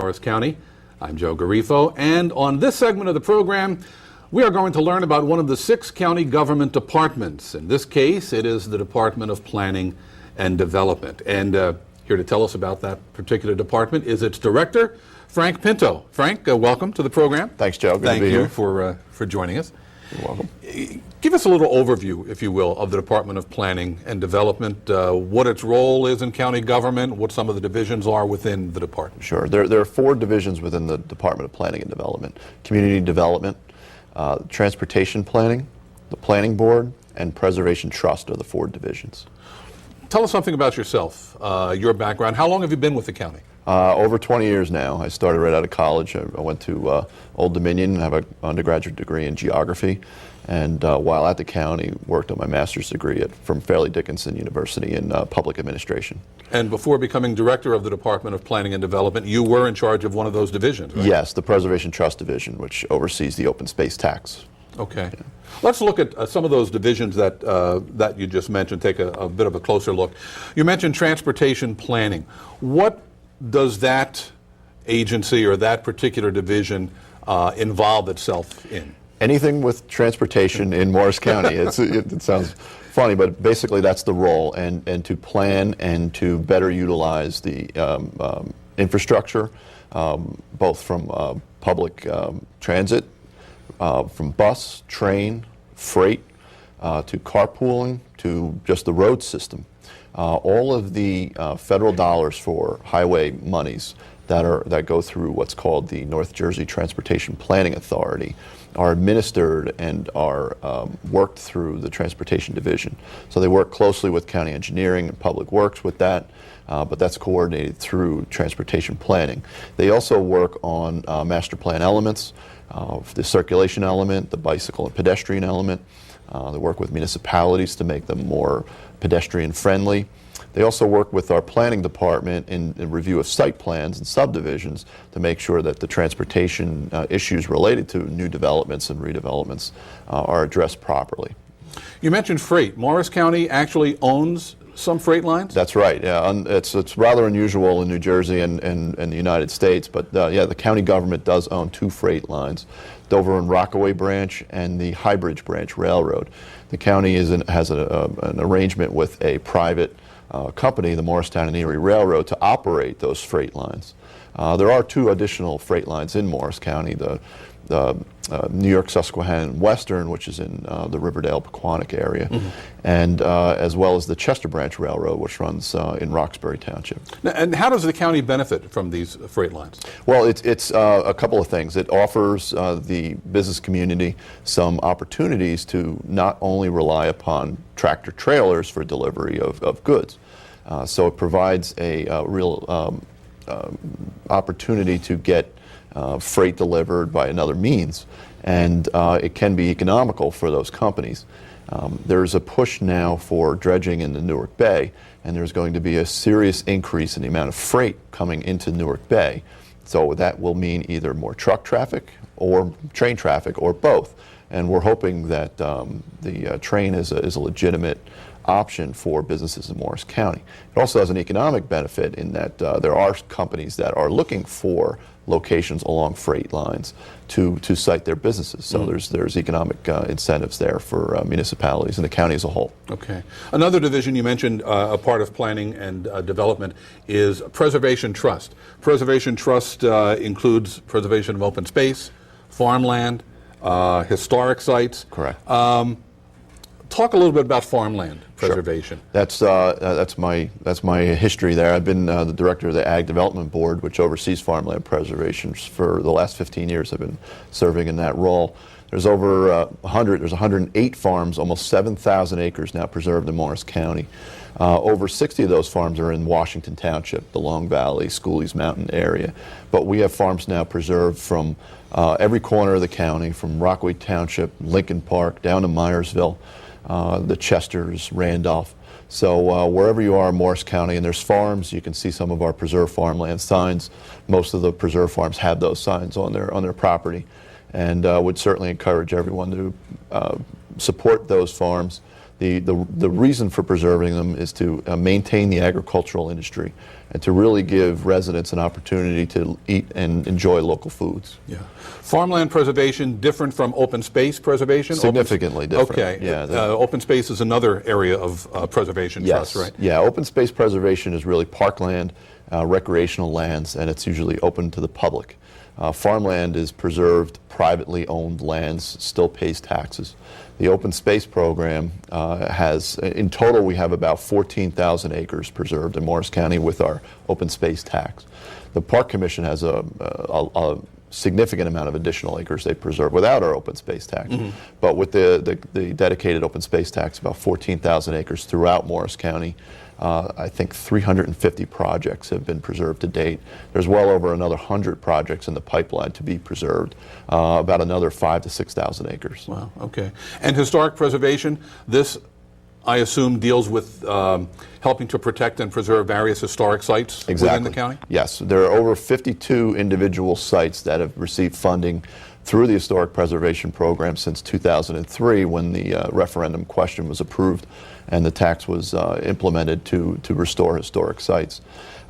Morris County. I'm Joe Garifo, and on this segment of the program, we are going to learn about one of the 6 county government departments. In this case, it is the Department of Planning and Development. And here to tell us about that particular department is its director, Frank Pinto. Frank, welcome to the program. Thanks, Joe. Good to be here. Thank you for joining us. You're welcome. Give us a little overview, if you will, of the Department of Planning and Development, what its role is in county government, what some of the divisions are within the department. Sure. There are 4 divisions within the Department of Planning and Development: Community Development, Transportation Planning, the Planning Board, and Preservation Trust are the 4 divisions. Tell us something about yourself, your background. How long have you been with the county? Over 20 years now. I started right out of college. I went to Old Dominion and have an undergraduate degree in geography. And while at the county, worked on my master's degree from Fairleigh Dickinson University in public administration. And before becoming director of the Department of Planning and Development, you were in charge of one of those divisions, right? Yes, the Preservation Trust Division, which oversees the open space tax. Okay. Yeah. Let's look at some of those divisions that you just mentioned, take a bit of a closer look. You mentioned transportation planning. What does that agency or that particular division involve itself in? Anything with transportation in Morris County. It sounds funny, but basically that's the role, and to plan and to better utilize the infrastructure, both from public transit, from bus, train, freight, to carpooling, to just the road system. All of the federal dollars for highway monies that go through what's called the North Jersey Transportation Planning Authority are administered and are worked through the Transportation Division. So they work closely with County Engineering and Public Works with that, but that's coordinated through transportation planning. They also work on master plan elements, the circulation element, the bicycle and pedestrian element. They work with municipalities to make them more pedestrian friendly. They also work with our planning department in review of site plans and subdivisions to make sure that the transportation issues related to new developments and redevelopments are addressed properly. You mentioned freight. Morris County actually owns some freight lines? That's right. Yeah, it's rather unusual in New Jersey and the United States, but yeah, the county government does own 2 freight lines, Dover and Rockaway branch and the High Bridge branch railroad. The county has an arrangement with a private company, the Morristown and Erie Railroad, to operate those freight lines. There are 2 additional freight lines in Morris County, the New York Susquehanna Western, which is in the Riverdale-Pequannock area, and as well as the Chester Branch Railroad, which runs in Roxbury Township. Now, and how does the county benefit from these freight lines? Well, it's a couple of things. It offers the business community some opportunities to not only rely upon tractor trailers for delivery of goods, so it provides a real opportunity to get freight delivered by another means, and it can be economical for those companies. There's a push now for dredging in the Newark Bay, and there's going to be a serious increase in the amount of freight coming into Newark Bay. So that will mean either more truck traffic or train traffic or both. And we're hoping that the train is a legitimate option for businesses in Morris County. It also has an economic benefit in that there are companies that are looking for locations along freight lines to site their businesses. So there's economic incentives there for municipalities and the county as a whole. Okay. Another division you mentioned, a part of planning and development, is Preservation Trust. Preservation Trust includes preservation of open space, farmland, historic sites. Correct. Talk a little bit about farmland preservation. Sure. That's my history there. I've been the director of the Ag Development Board, which oversees farmland preservation for the last 15 years. I've been serving in that role. There's over 108 farms, almost 7,000 acres now preserved in Morris County. Over 60 of those farms are in Washington Township, the Long Valley, Schoolies Mountain area. But we have farms now preserved from every corner of the county, from Rockaway Township, Lincoln Park, down to Myersville, the Chesters, Randolph. So wherever you are in Morris County and there's farms, you can see some of our preserved farmland signs. Most of the preserved farms have those signs on their property, and would certainly encourage everyone to support those farms. The reason for preserving them is to maintain the agricultural industry and to really give residents an opportunity to eat and enjoy local foods. Yeah. Farmland preservation different from open space preservation? Significantly different. Okay. Yeah, open space is another area of preservation yes. for us, right? Yeah, open space preservation is really parkland, recreational lands, and it's usually open to the public. Farmland is preserved, privately owned lands, still pays taxes. The open space program has, in total, we have about 14,000 acres preserved in Morris County with our open space tax. The Park Commission has a significant amount of additional acres they preserve without our open space tax. Mm-hmm. But with the dedicated open space tax, about 14,000 acres throughout Morris County. I think 350 projects have been preserved to date. There's well over another 100 projects in the pipeline to be preserved, about another 5,000 to 6,000 acres. Wow, okay. And historic preservation, this, I assume, deals with helping to protect and preserve various historic sites within the county? Yes, there are over 52 individual sites that have received funding through the Historic Preservation Program since 2003, when the referendum question was approved and the tax was implemented to restore historic sites.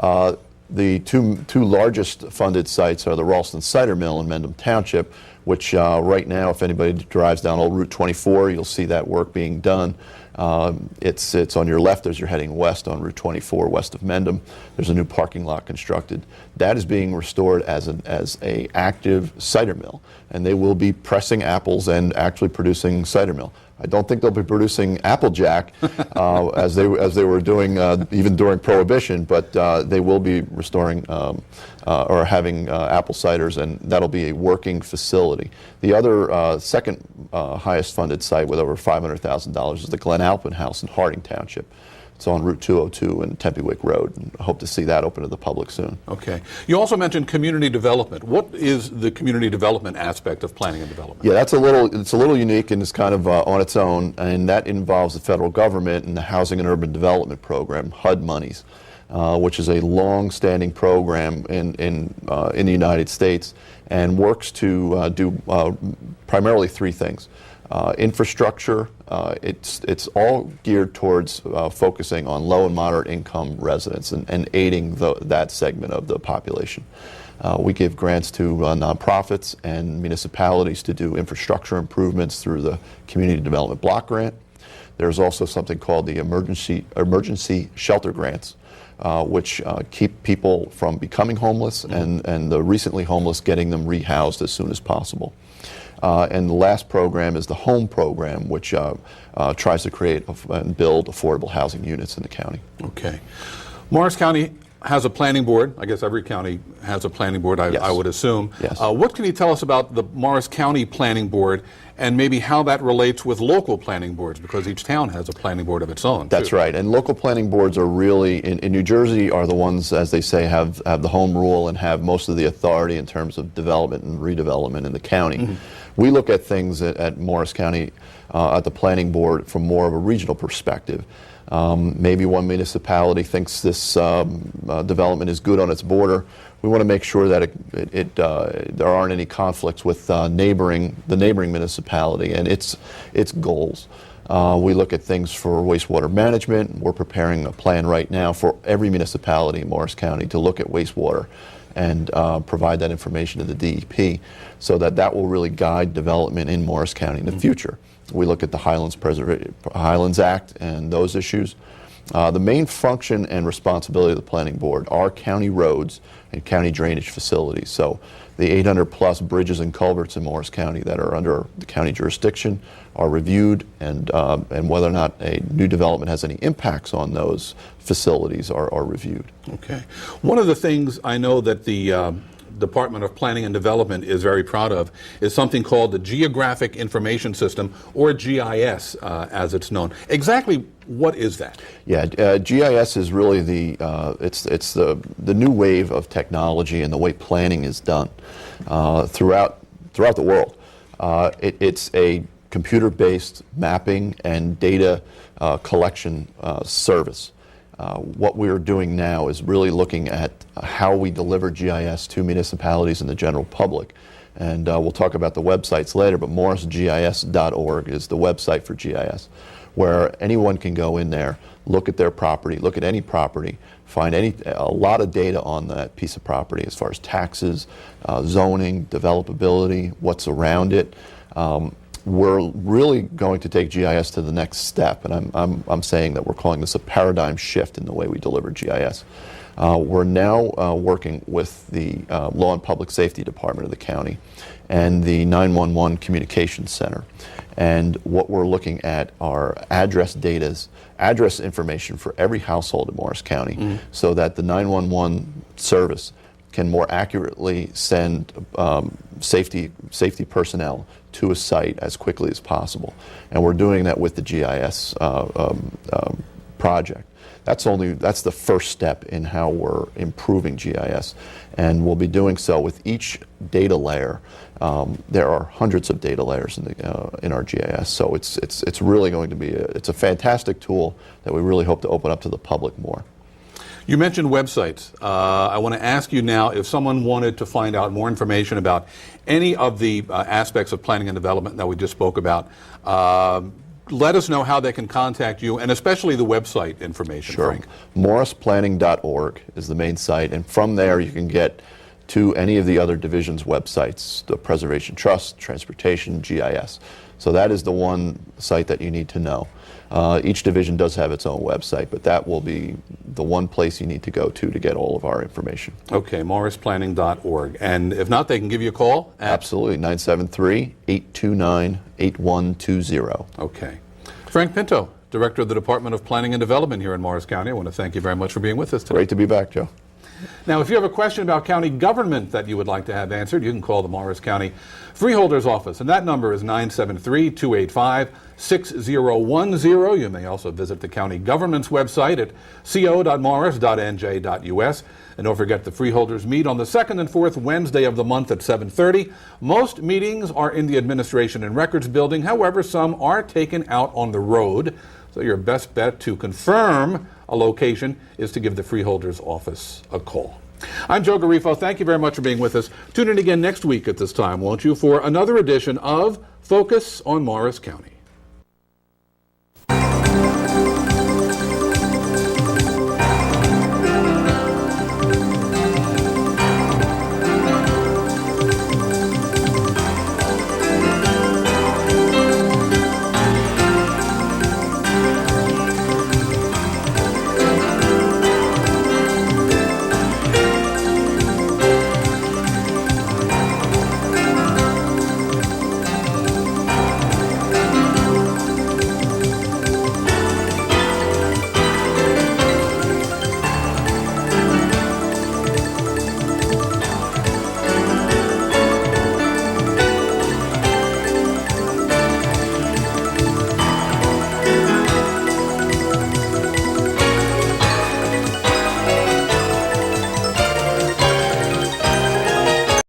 The two largest funded sites are the Ralston Cider Mill in Mendham Township, which right now, if anybody drives down Old Route 24, you'll see that work being done. It's on your left as you're heading west on Route 24, west of Mendham. There's a new parking lot constructed. That is being restored as a active cider mill, and they will be pressing apples and actually producing cider mill. I don't think they'll be producing Applejack as they were doing even during Prohibition, but they will be restoring or having apple ciders, and that'll be a working facility. The other second highest funded site with over $500,000 is the Glen Alpin House in Harding Township. It's on Route 202 and Tempe-Wick Road, and I hope to see that open to the public soon. Okay. You also mentioned community development. What is the community development aspect of planning and development? Yeah, it's a little unique, and it's kind of on its own, and that involves the federal government and the Housing and Urban Development Program, HUD monies, which is a long-standing program in the United States, and works to do primarily three things. Infrastructure, it's all geared towards focusing on low and moderate income residents and aiding that segment of the population. We give grants to nonprofits and municipalities to do infrastructure improvements through the Community Development Block Grant. There's also something called the emergency shelter grants, which keep people from becoming homeless and the recently homeless getting them rehoused as soon as possible. And the last program is the HOME program, which tries to create and build affordable housing units in the county. Okay. Morris County has a planning board. I guess every county has a planning board, Yes. I would assume. Yes. What can you tell us about the Morris County Planning Board and maybe how that relates with local planning boards, because each town has a planning board of its own. That's right. And local planning boards are really, in New Jersey, are the ones, as they say, have the home rule and have most of the authority in terms of development and redevelopment in the county. Mm-hmm. We look at things at Morris County, at the planning board, from more of a regional perspective. Maybe one municipality thinks this development is good on its border. We want to make sure that there aren't any conflicts with the neighboring municipality and its goals. We look at things for wastewater management. We're preparing a plan right now for every municipality in Morris County to look at wastewater and provide that information to the DEP so that will really guide development in Morris County in the future. We look at the Highlands Act and those issues. The main function and responsibility of the planning board are county roads and county drainage facilities. So the 800 plus bridges and culverts in Morris County that are under the county jurisdiction are reviewed, and whether or not a new development has any impacts on those facilities are reviewed. Okay. One of the things I know that the Department of Planning and Development is very proud of is something called the Geographic Information System, or GIS as it's known. Exactly what is that? Yeah, GIS is really the new wave of technology and the way planning is done throughout the world. It's a computer-based mapping and data collection service. What we're doing now is really looking at how we deliver GIS to municipalities and the general public. And we'll talk about the websites later, but morrisgis.org is the website for GIS. where anyone can go in there, look at their property, look at any property, find a lot of data on that piece of property as far as taxes, zoning, developability, what's around it. We're really going to take GIS to the next step, and I'm saying that we're calling this a paradigm shift in the way we deliver GIS. We're now working with the Law and Public Safety Department of the county and the 911 Communications Center. And what we're looking at are address information for every household in Morris County, so that the 911 service can more accurately send safety personnel to a site as quickly as possible. And we're doing that with the GIS project. That's the first step in how we're improving GIS, and we'll be doing so with each data layer. There are hundreds of data layers in our GIS, so it's really going to be it's a fantastic tool that we really hope to open up to the public more. You mentioned websites. I want to ask you now, if someone wanted to find out more information about any of the aspects of planning and development that we just spoke about, let us know how they can contact you, and especially the website information. Sure. Frank. MorrisPlanning.org is the main site, and from there you can get to any of the other divisions' websites, the Preservation Trust, Transportation, GIS. So that is the one site that you need to know. Each division does have its own website, but that will be the one place you need to go to get all of our information. Okay, MorrisPlanning.org. And if not, they can give you a call at? Absolutely, 973-829-8120. Okay. Frank Pinto, Director of the Department of Planning and Development here in Morris County. I want to thank you very much for being with us today. Great to be back, Joe. Now, if you have a question about county government that you would like to have answered, you can call the Morris County Freeholders Office, and that number is 973-285-6010. You may also visit the county government's website at co.morris.nj.us. And don't forget, the freeholders meet on the second and fourth Wednesday of the month at 7:30. Most meetings are in the Administration and Records Building. However, some are taken out on the road. So your best bet to confirm a location is to give the Freeholders Office a call. I'm Joe Garifo. Thank you very much for being with us. Tune in again next week at this time, won't you, for another edition of Focus on Morris County.